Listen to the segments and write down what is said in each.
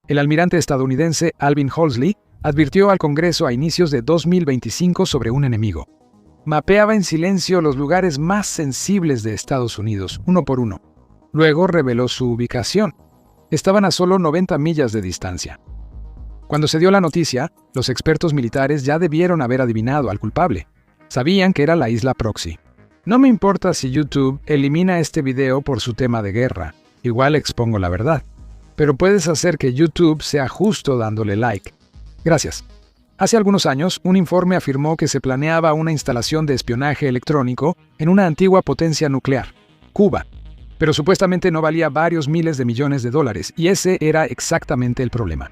El almirante estadounidense Alvin Halsey advirtió al Congreso a inicios de 2025 sobre un enemigo. Mapeaba en silencio los lugares más sensibles de Estados Unidos, uno por uno. Luego reveló su ubicación. Estaban a solo 90 millas de distancia. Cuando se dio la noticia, los expertos militares ya debieron haber adivinado al culpable. Sabían que era la isla Proxy. No me importa si YouTube elimina este video por su tema de guerra. Igual expongo la verdad. Pero puedes hacer que YouTube sea justo dándole like. Gracias. Hace algunos años, un informe afirmó que se planeaba una instalación de espionaje electrónico en una antigua potencia nuclear, Cuba. Pero supuestamente no valía varios miles de millones de dólares, y ese era exactamente el problema.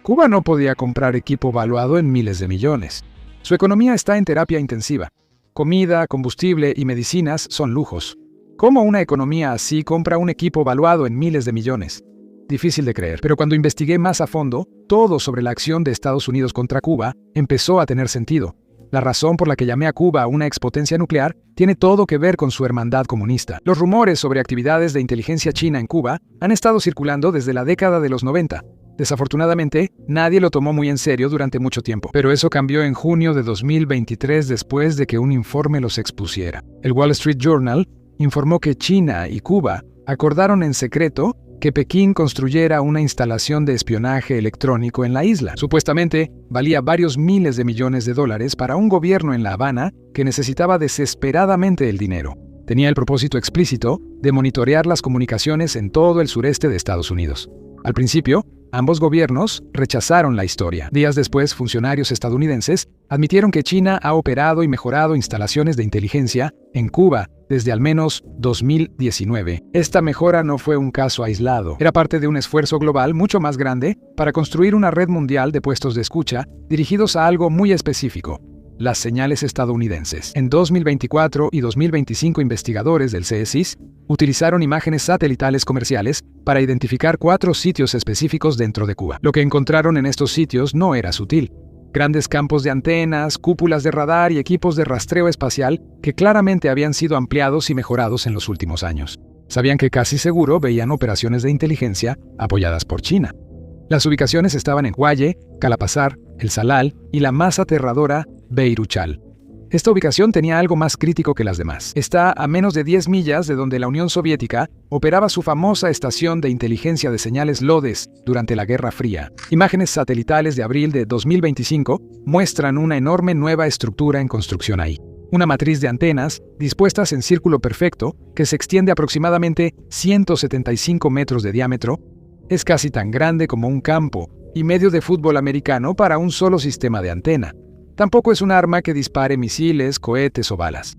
Cuba no podía comprar equipo valuado en miles de millones. Su economía está en terapia intensiva. Comida, combustible y medicinas son lujos. ¿Cómo una economía así compra un equipo valuado en miles de millones? Difícil de creer, pero cuando investigué más a fondo, todo sobre la acción de Estados Unidos contra Cuba empezó a tener sentido. La razón por la que llamé a Cuba una expotencia nuclear tiene todo que ver con su hermandad comunista. Los rumores sobre actividades de inteligencia china en Cuba han estado circulando desde la década de los 90. Desafortunadamente, nadie lo tomó muy en serio durante mucho tiempo, pero eso cambió en junio de 2023 después de que un informe los expusiera. El Wall Street Journal informó que China y Cuba acordaron en secreto que Pekín construyera una instalación de espionaje electrónico en la isla. Supuestamente, valía varios miles de millones de dólares para un gobierno en La Habana que necesitaba desesperadamente el dinero. Tenía el propósito explícito de monitorear las comunicaciones en todo el sureste de Estados Unidos. Al principio, ambos gobiernos rechazaron la historia. Días después, funcionarios estadounidenses admitieron que China ha operado y mejorado instalaciones de inteligencia en Cuba desde al menos 2019. Esta mejora no fue un caso aislado. Era parte de un esfuerzo global mucho más grande para construir una red mundial de puestos de escucha dirigidos a algo muy específico: las señales estadounidenses. En 2024 y 2025, investigadores del CSIS utilizaron imágenes satelitales comerciales para identificar 4 sitios específicos dentro de Cuba. Lo que encontraron en estos sitios no era sutil. Grandes campos de antenas, cúpulas de radar y equipos de rastreo espacial que claramente habían sido ampliados y mejorados en los últimos años. Sabían que casi seguro veían operaciones de inteligencia apoyadas por China. Las ubicaciones estaban en Hualle, Calapazar, El Salal y la más aterradora, Beiruchal. Esta ubicación tenía algo más crítico que las demás. Está a menos de 10 millas de donde la Unión Soviética operaba su famosa estación de inteligencia de señales LODES durante la Guerra Fría. Imágenes satelitales de abril de 2025 muestran una enorme nueva estructura en construcción ahí. Una matriz de antenas dispuestas en círculo perfecto que se extiende aproximadamente 175 metros de diámetro. Es casi tan grande como un campo y medio de fútbol americano para un solo sistema de antena. Tampoco es un arma que dispare misiles, cohetes o balas.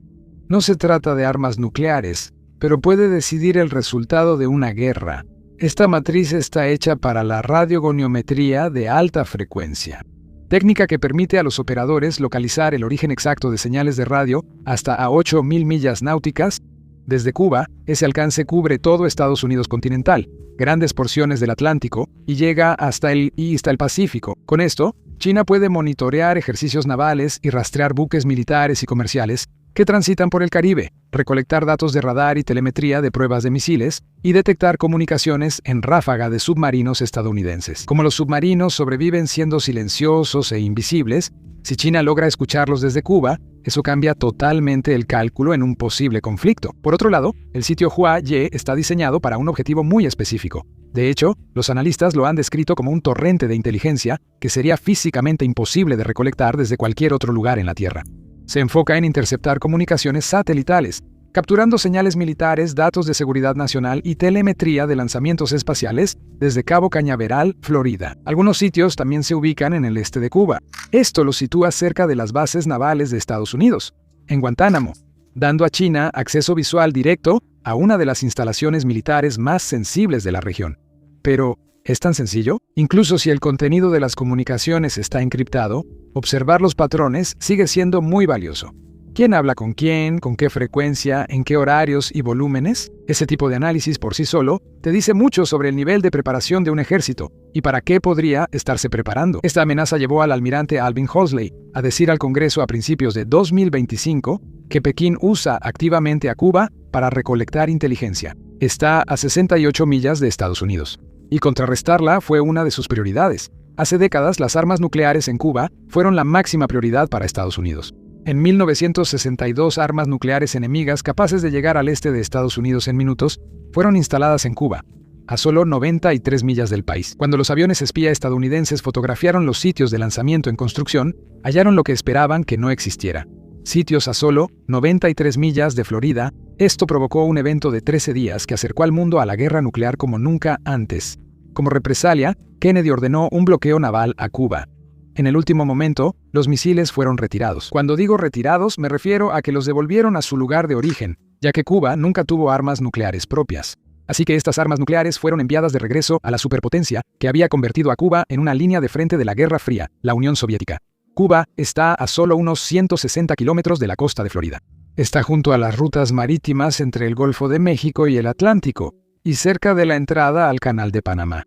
No se trata de armas nucleares, pero puede decidir el resultado de una guerra. Esta matriz está hecha para la radiogoniometría de alta frecuencia, técnica que permite a los operadores localizar el origen exacto de señales de radio hasta a 8.000 millas náuticas. Desde Cuba, ese alcance cubre todo Estados Unidos continental, grandes porciones del Atlántico y llega hasta el Pacífico. Con esto, China puede monitorear ejercicios navales y rastrear buques militares y comerciales que transitan por el Caribe, recolectar datos de radar y telemetría de pruebas de misiles y detectar comunicaciones en ráfaga de submarinos estadounidenses. Como los submarinos sobreviven siendo silenciosos e invisibles, si China logra escucharlos desde Cuba, eso cambia totalmente el cálculo en un posible conflicto. Por otro lado, el sitio Huaye está diseñado para un objetivo muy específico. De hecho, los analistas lo han descrito como un torrente de inteligencia que sería físicamente imposible de recolectar desde cualquier otro lugar en la Tierra. Se enfoca en interceptar comunicaciones satelitales, capturando señales militares, datos de seguridad nacional y telemetría de lanzamientos espaciales desde Cabo Cañaveral, Florida. Algunos sitios también se ubican en el este de Cuba. Esto los sitúa cerca de las bases navales de Estados Unidos, en Guantánamo, dando a China acceso visual directo a una de las instalaciones militares más sensibles de la región. Pero, ¿es tan sencillo? Incluso si el contenido de las comunicaciones está encriptado, observar los patrones sigue siendo muy valioso. ¿Quién habla con quién? ¿Con qué frecuencia? ¿En qué horarios y volúmenes? Ese tipo de análisis por sí solo te dice mucho sobre el nivel de preparación de un ejército y para qué podría estarse preparando. Esta amenaza llevó al almirante Alvin Halsey a decir al Congreso a principios de 2025 que Pekín usa activamente a Cuba para recolectar inteligencia. Está a 68 millas de Estados Unidos. y contrarrestarla fue una de sus prioridades. Hace décadas, las armas nucleares en Cuba fueron la máxima prioridad para Estados Unidos. En 1962, armas nucleares enemigas capaces de llegar al este de Estados Unidos en minutos fueron instaladas en Cuba, a solo 93 millas del país. Cuando los aviones espía estadounidenses fotografiaron los sitios de lanzamiento en construcción, hallaron lo que esperaban que no existiera. Sitios a solo 93 millas de Florida. Esto provocó un evento de 13 días que acercó al mundo a la guerra nuclear como nunca antes. Como represalia, Kennedy ordenó un bloqueo naval a Cuba. En el último momento, los misiles fueron retirados. Cuando digo retirados, me refiero a que los devolvieron a su lugar de origen, ya que Cuba nunca tuvo armas nucleares propias. Así que estas armas nucleares fueron enviadas de regreso a la superpotencia que había convertido a Cuba en una línea de frente de la Guerra Fría, la Unión Soviética. Cuba está a solo unos 160 kilómetros de la costa de Florida. Está junto a las rutas marítimas entre el Golfo de México y el Atlántico, y cerca de la entrada al Canal de Panamá.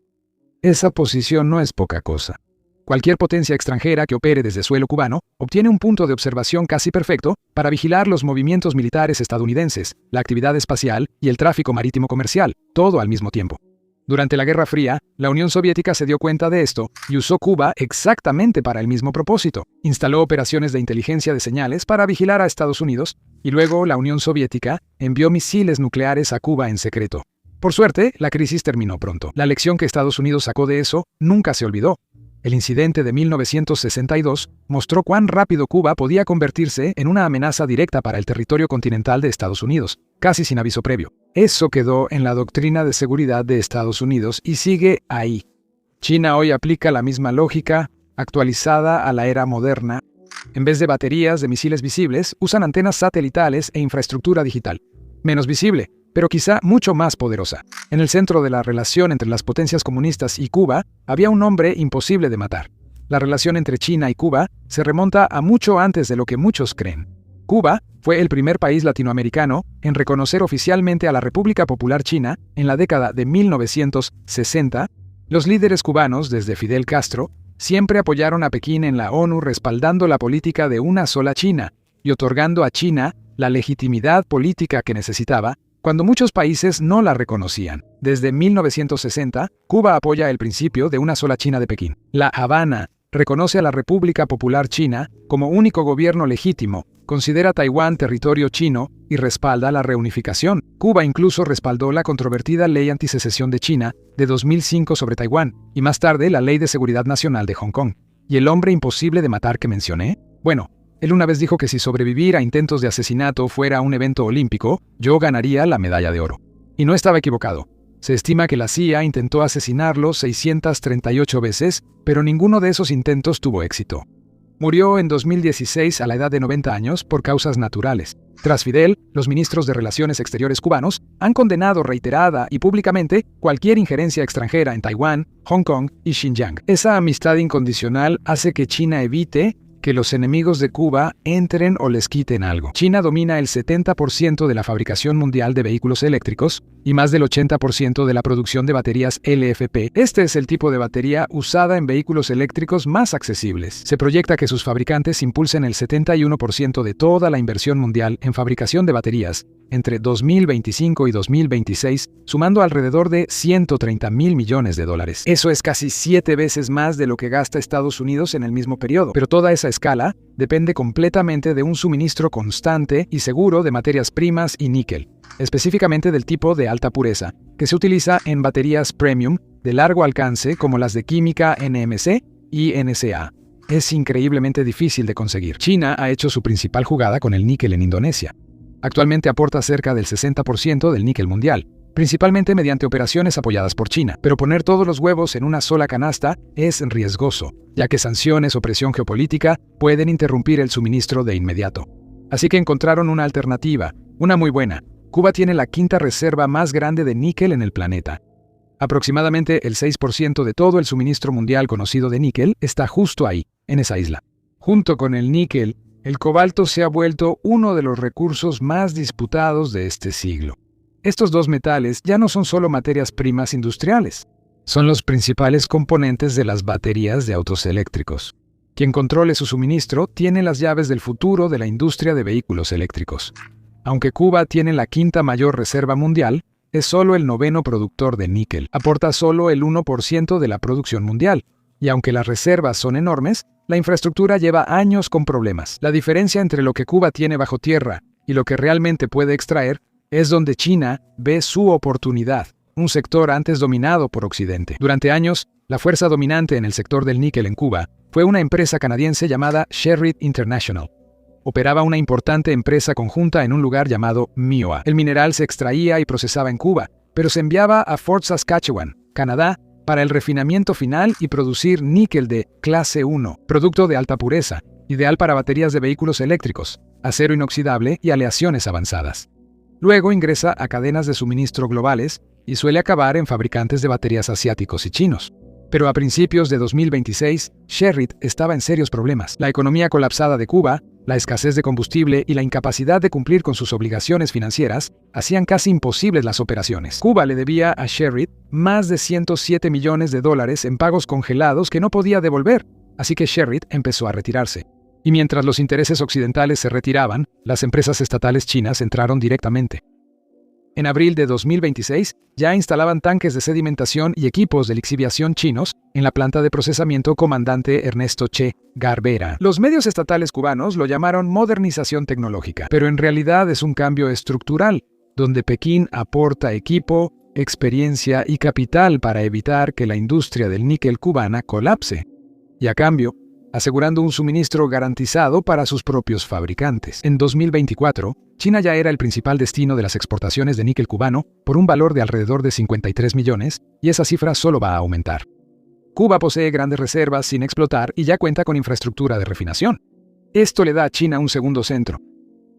Esa posición no es poca cosa. Cualquier potencia extranjera que opere desde suelo cubano obtiene un punto de observación casi perfecto para vigilar los movimientos militares estadounidenses, la actividad espacial y el tráfico marítimo comercial, todo al mismo tiempo. Durante la Guerra Fría, la Unión Soviética se dio cuenta de esto y usó Cuba exactamente para el mismo propósito. Instaló operaciones de inteligencia de señales para vigilar a Estados Unidos, y luego la Unión Soviética envió misiles nucleares a Cuba en secreto. Por suerte, la crisis terminó pronto. La lección que Estados Unidos sacó de eso nunca se olvidó. El incidente de 1962 mostró cuán rápido Cuba podía convertirse en una amenaza directa para el territorio continental de Estados Unidos, casi sin aviso previo. Eso quedó en la doctrina de seguridad de Estados Unidos y sigue ahí. China hoy aplica la misma lógica, actualizada a la era moderna. En vez de baterías de misiles visibles, usan antenas satelitales e infraestructura digital. Menos visible, pero quizá mucho más poderosa. En el centro de la relación entre las potencias comunistas y Cuba había un hombre imposible de matar. La relación entre China y Cuba se remonta a mucho antes de lo que muchos creen. Cuba fue el primer país latinoamericano en reconocer oficialmente a la República Popular China en la década de 1960. Los líderes cubanos, desde Fidel Castro, siempre apoyaron a Pekín en la ONU respaldando la política de una sola China y otorgando a China la legitimidad política que necesitaba cuando muchos países no la reconocían. Desde 1960, Cuba apoya el principio de una sola China de Pekín. La Habana reconoce a la República Popular China como único gobierno legítimo, considera Taiwán territorio chino y respalda la reunificación. Cuba incluso respaldó la controvertida Ley Antisecesión de China de 2005 sobre Taiwán y más tarde la Ley de Seguridad Nacional de Hong Kong. ¿Y el hombre imposible de matar que mencioné? Bueno, él una vez dijo que si sobrevivir a intentos de asesinato fuera un evento olímpico, yo ganaría la medalla de oro. Y no estaba equivocado. Se estima que la CIA intentó asesinarlo 638 veces, pero ninguno de esos intentos tuvo éxito. Murió en 2016 a la edad de 90 años por causas naturales. Tras Fidel, los ministros de Relaciones Exteriores cubanos han condenado reiterada y públicamente cualquier injerencia extranjera en Taiwán, Hong Kong y Xinjiang. Esa amistad incondicional hace que China evite que los enemigos de Cuba entren o les quiten algo. China domina el 70% de la fabricación mundial de vehículos eléctricos y más del 80% de la producción de baterías LFP. Este es el tipo de batería usada en vehículos eléctricos más accesibles. Se proyecta que sus fabricantes impulsen el 71% de toda la inversión mundial en fabricación de baterías entre 2025 y 2026, sumando alrededor de $130 mil millones. Eso es casi 7 veces más de lo que gasta Estados Unidos en el mismo periodo. Pero toda esa escala depende completamente de un suministro constante y seguro de materias primas y níquel, específicamente del tipo de alta pureza, que se utiliza en baterías premium de largo alcance como las de química NMC y NCA. Es increíblemente difícil de conseguir. China ha hecho su principal jugada con el níquel en Indonesia. Actualmente aporta cerca del 60% del níquel mundial, principalmente mediante operaciones apoyadas por China. Pero poner todos los huevos en una sola canasta es riesgoso, ya que sanciones o presión geopolítica pueden interrumpir el suministro de inmediato. Así que encontraron una alternativa, una muy buena. Cuba tiene la quinta reserva más grande de níquel en el planeta. Aproximadamente el 6% de todo el suministro mundial conocido de níquel está justo ahí, en esa isla. Junto con el níquel, el cobalto se ha vuelto uno de los recursos más disputados de este siglo. Estos dos metales ya no son solo materias primas industriales, son los principales componentes de las baterías de autos eléctricos. Quien controle su suministro tiene las llaves del futuro de la industria de vehículos eléctricos. Aunque Cuba tiene la quinta mayor reserva mundial, es solo el noveno productor de níquel. Aporta solo el 1% de la producción mundial. Y aunque las reservas son enormes, la infraestructura lleva años con problemas. La diferencia entre lo que Cuba tiene bajo tierra y lo que realmente puede extraer es donde China ve su oportunidad, un sector antes dominado por Occidente. Durante años, la fuerza dominante en el sector del níquel en Cuba fue una empresa canadiense llamada Sherritt International. Operaba una importante empresa conjunta en un lugar llamado Mioa. El mineral se extraía y procesaba en Cuba, pero se enviaba a Fort Saskatchewan, Canadá, para el refinamiento final y producir níquel de clase 1, producto de alta pureza, ideal para baterías de vehículos eléctricos, acero inoxidable y aleaciones avanzadas. Luego ingresa a cadenas de suministro globales y suele acabar en fabricantes de baterías asiáticos y chinos. Pero a principios de 2026, Sherritt estaba en serios problemas. La economía colapsada de Cuba, la escasez de combustible y la incapacidad de cumplir con sus obligaciones financieras hacían casi imposibles las operaciones. Cuba le debía a Sherritt más de $107 millones en pagos congelados que no podía devolver, así que Sherritt empezó a retirarse. Y mientras los intereses occidentales se retiraban, las empresas estatales chinas entraron directamente. En abril de 2026, ya instalaban tanques de sedimentación y equipos de lixiviación chinos en la planta de procesamiento Comandante Ernesto Che Guevara. Los medios estatales cubanos lo llamaron modernización tecnológica, pero en realidad es un cambio estructural, donde Pekín aporta equipo, experiencia y capital para evitar que la industria del níquel cubana colapse. Y a cambio, asegurando un suministro garantizado para sus propios fabricantes. En 2024, China ya era el principal destino de las exportaciones de níquel cubano por un valor de alrededor de 53 millones, y esa cifra solo va a aumentar. Cuba posee grandes reservas sin explotar y ya cuenta con infraestructura de refinación. Esto le da a China un segundo centro.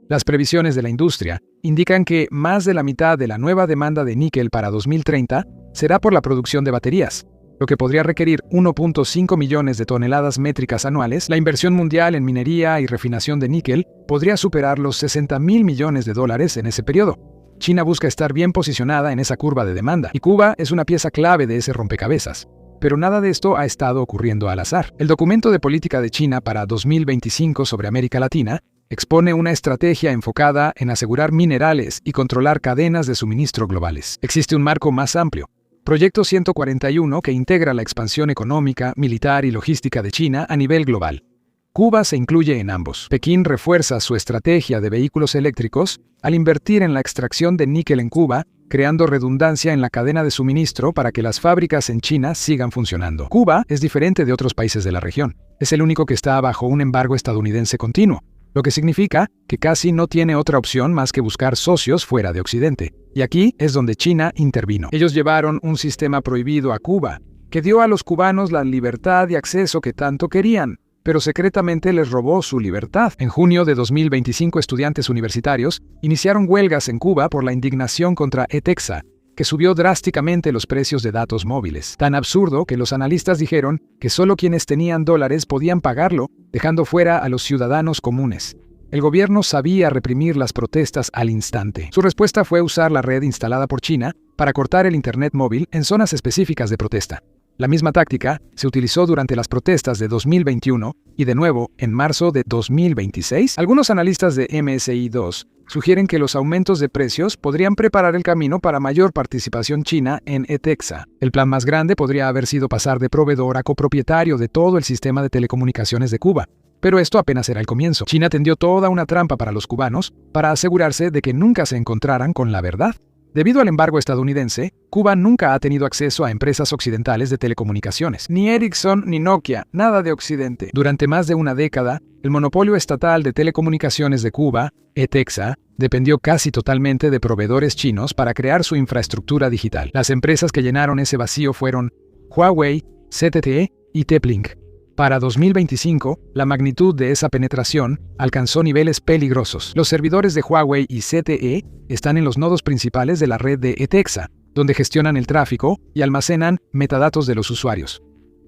Las previsiones de la industria indican que más de la mitad de la nueva demanda de níquel para 2030 será por la producción de baterías, lo que podría requerir 1.5 millones de toneladas métricas anuales. La inversión mundial en minería y refinación de níquel podría superar los $60.000 millones en ese periodo. China busca estar bien posicionada en esa curva de demanda, y Cuba es una pieza clave de ese rompecabezas. Pero nada de esto ha estado ocurriendo al azar. El documento de política de China para 2025 sobre América Latina expone una estrategia enfocada en asegurar minerales y controlar cadenas de suministro globales. Existe un marco más amplio, Proyecto 141, que integra la expansión económica, militar y logística de China a nivel global. Cuba se incluye en ambos. Pekín refuerza su estrategia de vehículos eléctricos al invertir en la extracción de níquel en Cuba, creando redundancia en la cadena de suministro para que las fábricas en China sigan funcionando. Cuba es diferente de otros países de la región. Es el único que está bajo un embargo estadounidense continuo, lo que significa que casi no tiene otra opción más que buscar socios fuera de Occidente. Y aquí es donde China intervino. Ellos llevaron un sistema prohibido a Cuba, que dio a los cubanos la libertad y acceso que tanto querían, pero secretamente les robó su libertad. En junio de 2025, estudiantes universitarios iniciaron huelgas en Cuba por la indignación contra ETEXA, que subió drásticamente los precios de datos móviles. Tan absurdo que los analistas dijeron que solo quienes tenían dólares podían pagarlo, dejando fuera a los ciudadanos comunes. El gobierno sabía reprimir las protestas al instante. Su respuesta fue usar la red instalada por China para cortar el Internet móvil en zonas específicas de protesta. La misma táctica se utilizó durante las protestas de 2021 y de nuevo en marzo de 2026. Algunos analistas de MSI2 sugieren que los aumentos de precios podrían preparar el camino para mayor participación china en ETEXA. El plan más grande podría haber sido pasar de proveedor a copropietario de todo el sistema de telecomunicaciones de Cuba. Pero esto apenas era el comienzo. China tendió toda una trampa para los cubanos para asegurarse de que nunca se encontraran con la verdad. Debido al embargo estadounidense, Cuba nunca ha tenido acceso a empresas occidentales de telecomunicaciones. Ni Ericsson ni Nokia, nada de Occidente. Durante más de una década, el monopolio estatal de telecomunicaciones de Cuba, ETEXA, dependió casi totalmente de proveedores chinos para crear su infraestructura digital. Las empresas que llenaron ese vacío fueron Huawei, ZTE y Teplink. Para 2025, la magnitud de esa penetración alcanzó niveles peligrosos. Los servidores de Huawei y ZTE están en los nodos principales de la red de ETEXA, donde gestionan el tráfico y almacenan metadatos de los usuarios.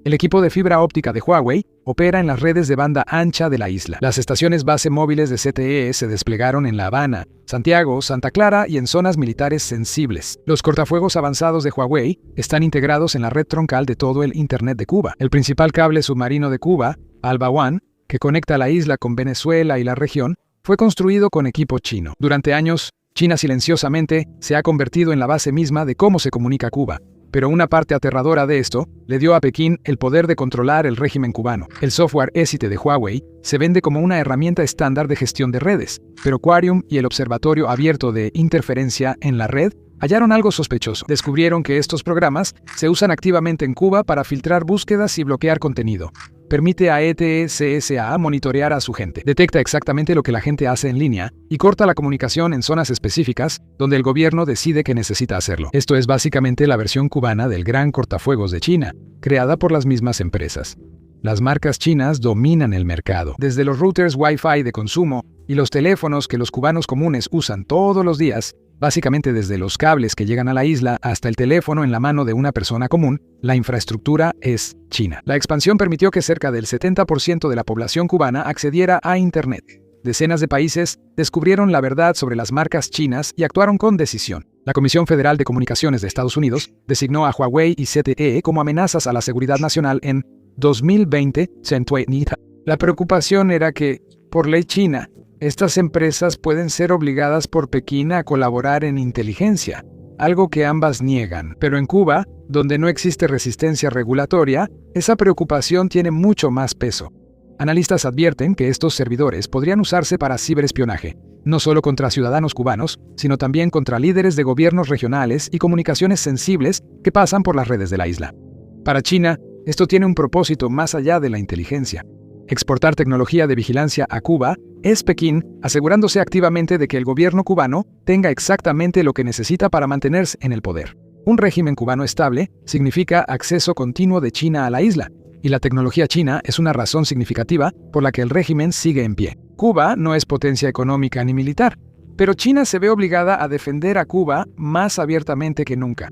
El equipo de fibra óptica de Huawei opera en las redes de banda ancha de la isla. Las estaciones base móviles de ZTE se desplegaron en La Habana, Santiago, Santa Clara y en zonas militares sensibles. Los cortafuegos avanzados de Huawei están integrados en la red troncal de todo el Internet de Cuba. El principal cable submarino de Cuba, Alba One, que conecta la isla con Venezuela y la región, fue construido con equipo chino. Durante años, China silenciosamente se ha convertido en la base misma de cómo se comunica Cuba. Pero una parte aterradora de esto le dio a Pekín el poder de controlar el régimen cubano. El software ESITE de Huawei se vende como una herramienta estándar de gestión de redes, pero Quarium y el Observatorio Abierto de Interferencia en la Red hallaron algo sospechoso. Descubrieron que estos programas se usan activamente en Cuba para filtrar búsquedas y bloquear contenido. Permite a ETSSA monitorear a su gente. Detecta exactamente lo que la gente hace en línea y corta la comunicación en zonas específicas donde el gobierno decide que necesita hacerlo. Esto es básicamente la versión cubana del gran cortafuegos de China, creada por las mismas empresas. Las marcas chinas dominan el mercado. Desde los routers Wi-Fi de consumo y los teléfonos que los cubanos comunes usan todos los días, básicamente desde los cables que llegan a la isla hasta el teléfono en la mano de una persona común, la infraestructura es china. La expansión permitió que cerca del 70% de la población cubana accediera a Internet. Decenas de países descubrieron la verdad sobre las marcas chinas y actuaron con decisión. La Comisión Federal de Comunicaciones de Estados Unidos designó a Huawei y ZTE como amenazas a la seguridad nacional en 2020. La preocupación era que, por ley china, estas empresas pueden ser obligadas por Pekín a colaborar en inteligencia, algo que ambas niegan. Pero en Cuba, donde no existe resistencia regulatoria, esa preocupación tiene mucho más peso. Analistas advierten que estos servidores podrían usarse para ciberespionaje, no solo contra ciudadanos cubanos, sino también contra líderes de gobiernos regionales y comunicaciones sensibles que pasan por las redes de la isla. Para China, esto tiene un propósito más allá de la inteligencia. Exportar tecnología de vigilancia a Cuba es Pekín asegurándose activamente de que el gobierno cubano tenga exactamente lo que necesita para mantenerse en el poder. Un régimen cubano estable significa acceso continuo de China a la isla, y la tecnología china es una razón significativa por la que el régimen sigue en pie. Cuba no es potencia económica ni militar, pero China se ve obligada a defender a Cuba más abiertamente que nunca.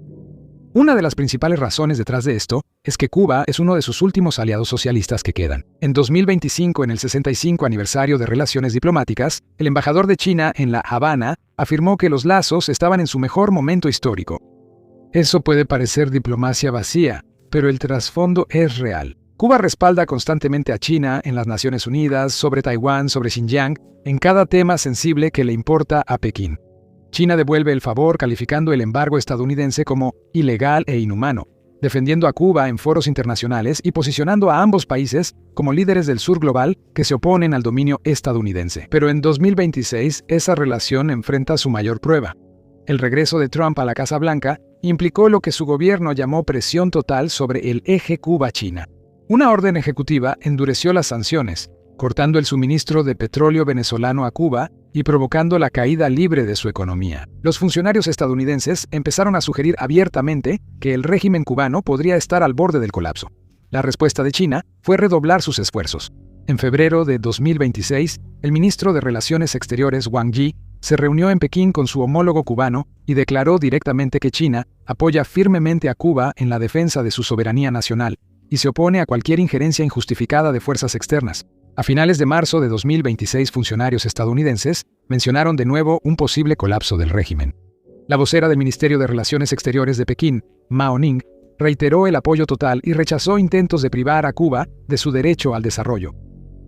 Una de las principales razones detrás de esto es que Cuba es uno de sus últimos aliados socialistas que quedan. En 2025, en el 65 aniversario de relaciones diplomáticas, el embajador de China en La Habana afirmó que los lazos estaban en su mejor momento histórico. Eso puede parecer diplomacia vacía, pero el trasfondo es real. Cuba respalda constantemente a China en las Naciones Unidas, sobre Taiwán, sobre Xinjiang, en cada tema sensible que le importa a Pekín. China devuelve el favor calificando el embargo estadounidense como ilegal e inhumano, defendiendo a Cuba en foros internacionales y posicionando a ambos países como líderes del sur global que se oponen al dominio estadounidense. Pero en 2026, esa relación enfrenta su mayor prueba. El regreso de Trump a la Casa Blanca implicó lo que su gobierno llamó presión total sobre el eje Cuba-China. Una orden ejecutiva endureció las sanciones, cortando el suministro de petróleo venezolano a Cuba y provocando la caída libre de su economía. Los funcionarios estadounidenses empezaron a sugerir abiertamente que el régimen cubano podría estar al borde del colapso. La respuesta de China fue redoblar sus esfuerzos. En febrero de 2026, el ministro de Relaciones Exteriores Wang Yi se reunió en Pekín con su homólogo cubano y declaró directamente que China apoya firmemente a Cuba en la defensa de su soberanía nacional y se opone a cualquier injerencia injustificada de fuerzas externas. A finales de marzo de 2026, funcionarios estadounidenses mencionaron de nuevo un posible colapso del régimen. La vocera del Ministerio de Relaciones Exteriores de Pekín, Mao Ning, reiteró el apoyo total y rechazó intentos de privar a Cuba de su derecho al desarrollo.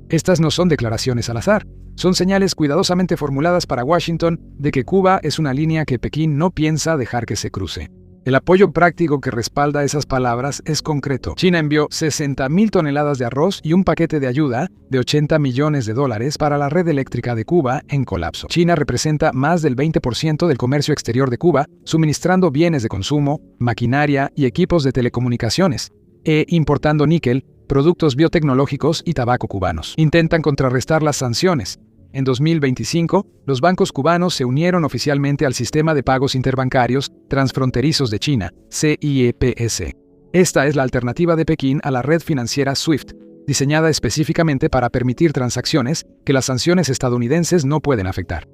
Estas no son declaraciones al azar, son señales cuidadosamente formuladas para Washington de que Cuba es una línea que Pekín no piensa dejar que se cruce. El apoyo práctico que respalda esas palabras es concreto. China envió 60.000 toneladas de arroz y un paquete de ayuda de $80 millones para la red eléctrica de Cuba en colapso. China representa más del 20% del comercio exterior de Cuba, suministrando bienes de consumo, maquinaria y equipos de telecomunicaciones, e importando níquel, productos biotecnológicos y tabaco cubanos. Intentan contrarrestar las sanciones. En 2025, los bancos cubanos se unieron oficialmente al Sistema de Pagos Interbancarios Transfronterizos de China, CIEPS. Esta es la alternativa de Pekín a la red financiera SWIFT, diseñada específicamente para permitir transacciones que las sanciones estadounidenses no pueden afectar.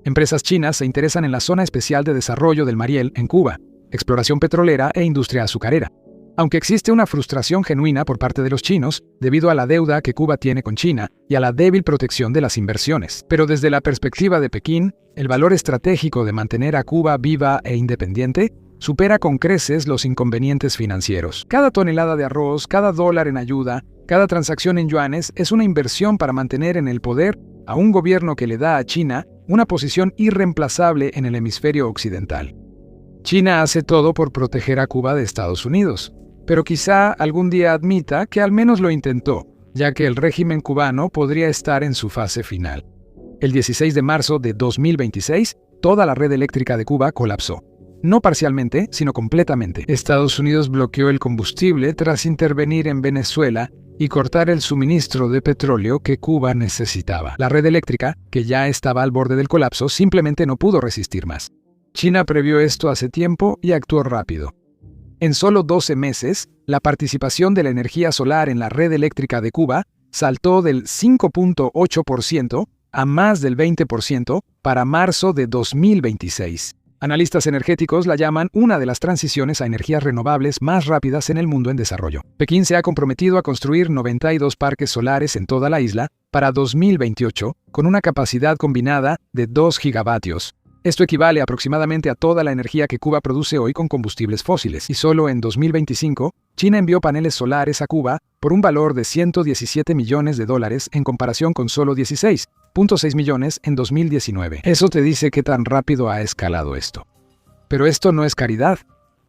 Empresas chinas se interesan en la Zona Especial de Desarrollo del Mariel en Cuba, exploración petrolera e industria azucarera. Aunque existe una frustración genuina por parte de los chinos debido a la deuda que Cuba tiene con China y a la débil protección de las inversiones. Pero desde la perspectiva de Pekín, el valor estratégico de mantener a Cuba viva e independiente supera con creces los inconvenientes financieros. Cada tonelada de arroz, cada dólar en ayuda, cada transacción en yuanes es una inversión para mantener en el poder a un gobierno que le da a China una posición irreemplazable en el hemisferio occidental. China hace todo por proteger a Cuba de Estados Unidos, pero quizá algún día admita que al menos lo intentó, ya que el régimen cubano podría estar en su fase final. El 16 de marzo de 2026, toda la red eléctrica de Cuba colapsó. No parcialmente, sino completamente. Estados Unidos bloqueó el combustible tras intervenir en Venezuela y cortar el suministro de petróleo que Cuba necesitaba. La red eléctrica, que ya estaba al borde del colapso, simplemente no pudo resistir más. China previó esto hace tiempo y actuó rápido. En solo 12 meses, la participación de la energía solar en la red eléctrica de Cuba saltó del 5.8% a más del 20% para marzo de 2026. Analistas energéticos la llaman una de las transiciones a energías renovables más rápidas en el mundo en desarrollo. Pekín se ha comprometido a construir 92 parques solares en toda la isla para 2028, con una capacidad combinada de 2 gigavatios. Esto equivale aproximadamente a toda la energía que Cuba produce hoy con combustibles fósiles. Y solo en 2025, China envió paneles solares a Cuba por un valor de $117 millones en comparación con solo 16.6 millones en 2019. Eso te dice qué tan rápido ha escalado esto. Pero esto no es caridad,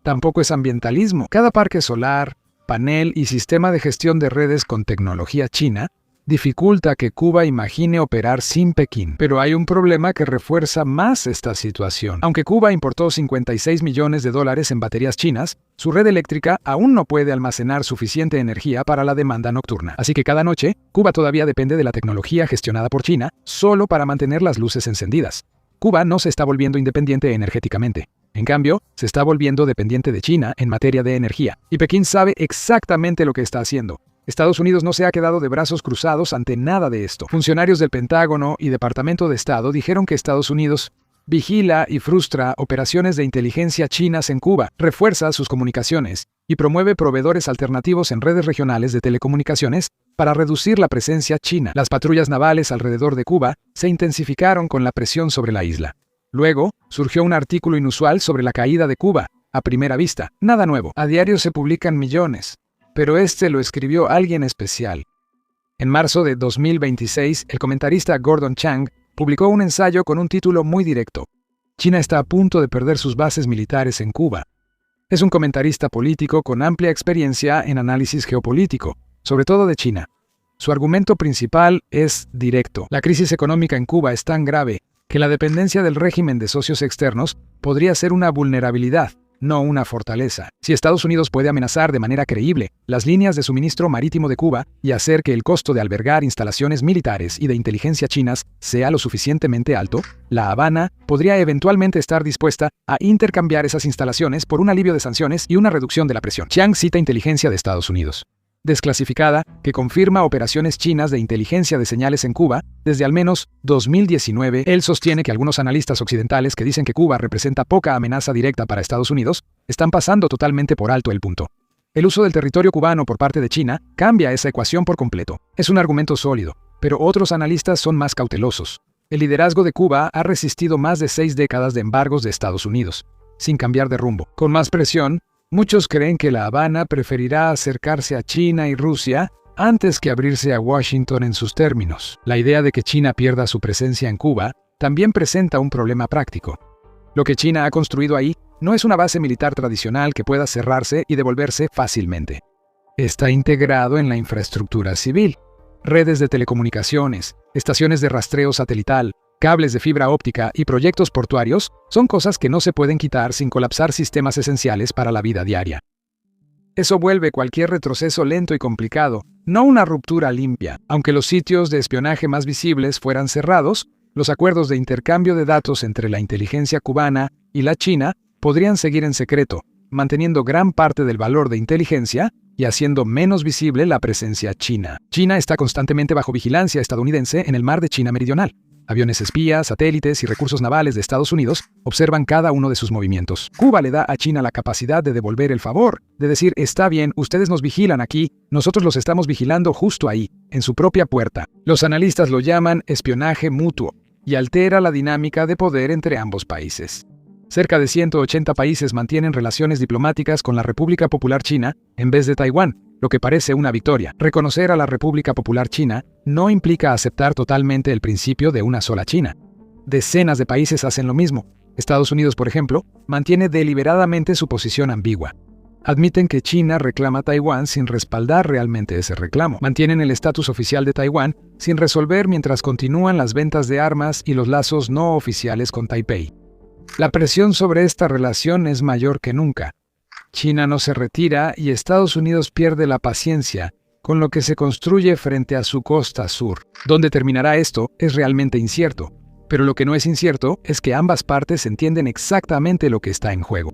tampoco es ambientalismo. Cada parque solar, panel y sistema de gestión de redes con tecnología china dificulta que Cuba imagine operar sin Pekín. Pero hay un problema que refuerza más esta situación. Aunque Cuba importó $56 millones en baterías chinas, su red eléctrica aún no puede almacenar suficiente energía para la demanda nocturna. Así que cada noche, Cuba todavía depende de la tecnología gestionada por China solo para mantener las luces encendidas. Cuba no se está volviendo independiente energéticamente. En cambio, se está volviendo dependiente de China en materia de energía. Y Pekín sabe exactamente lo que está haciendo. Estados Unidos no se ha quedado de brazos cruzados ante nada de esto. Funcionarios del Pentágono y Departamento de Estado dijeron que Estados Unidos vigila y frustra operaciones de inteligencia chinas en Cuba, refuerza sus comunicaciones y promueve proveedores alternativos en redes regionales de telecomunicaciones para reducir la presencia china. Las patrullas navales alrededor de Cuba se intensificaron con la presión sobre la isla. Luego, surgió un artículo inusual sobre la caída de Cuba. A primera vista, nada nuevo. A diario se publican millones. Pero este lo escribió alguien especial. En marzo de 2026, el comentarista Gordon Chang publicó un ensayo con un título muy directo. China está a punto de perder sus bases militares en Cuba. Es un comentarista político con amplia experiencia en análisis geopolítico, sobre todo de China. Su argumento principal es directo. La crisis económica en Cuba es tan grave que la dependencia del régimen de socios externos podría ser una vulnerabilidad, no una fortaleza. Si Estados Unidos puede amenazar de manera creíble las líneas de suministro marítimo de Cuba y hacer que el costo de albergar instalaciones militares y de inteligencia chinas sea lo suficientemente alto, La Habana podría eventualmente estar dispuesta a intercambiar esas instalaciones por un alivio de sanciones y una reducción de la presión. Chiang cita inteligencia de Estados Unidos desclasificada, que confirma operaciones chinas de inteligencia de señales en Cuba desde al menos 2019. Él sostiene que algunos analistas occidentales que dicen que Cuba representa poca amenaza directa para Estados Unidos están pasando totalmente por alto el punto. El uso del territorio cubano por parte de China cambia esa ecuación por completo. Es un argumento sólido, pero otros analistas son más cautelosos. El liderazgo de Cuba ha resistido más de 6 décadas de embargos de Estados Unidos, sin cambiar de rumbo. Con más presión, muchos creen que La Habana preferirá acercarse a China y Rusia antes que abrirse a Washington en sus términos. La idea de que China pierda su presencia en Cuba también presenta un problema práctico. Lo que China ha construido ahí no es una base militar tradicional que pueda cerrarse y devolverse fácilmente. Está integrado en la infraestructura civil. Redes de telecomunicaciones, estaciones de rastreo satelital, cables de fibra óptica y proyectos portuarios son cosas que no se pueden quitar sin colapsar sistemas esenciales para la vida diaria. Eso vuelve cualquier retroceso lento y complicado, no una ruptura limpia. Aunque los sitios de espionaje más visibles fueran cerrados, los acuerdos de intercambio de datos entre la inteligencia cubana y la China podrían seguir en secreto, manteniendo gran parte del valor de inteligencia y haciendo menos visible la presencia china. China está constantemente bajo vigilancia estadounidense en el mar de China Meridional. Aviones espías, satélites y recursos navales de Estados Unidos observan cada uno de sus movimientos. Cuba le da a China la capacidad de devolver el favor, de decir, está bien, ustedes nos vigilan aquí, nosotros los estamos vigilando justo ahí, en su propia puerta. Los analistas lo llaman espionaje mutuo y altera la dinámica de poder entre ambos países. Cerca de 180 países mantienen relaciones diplomáticas con la República Popular China en vez de Taiwán, lo que parece una victoria. Reconocer a la República Popular China no implica aceptar totalmente el principio de una sola China. Decenas de países hacen lo mismo. Estados Unidos, por ejemplo, mantiene deliberadamente su posición ambigua. Admiten que China reclama Taiwán sin respaldar realmente ese reclamo. Mantienen el estatus oficial de Taiwán sin resolver mientras continúan las ventas de armas y los lazos no oficiales con Taipei. La presión sobre esta relación es mayor que nunca. China no se retira y Estados Unidos pierde la paciencia con lo que se construye frente a su costa sur. ¿Dónde terminará esto? Es realmente incierto. Pero lo que no es incierto es que ambas partes entienden exactamente lo que está en juego.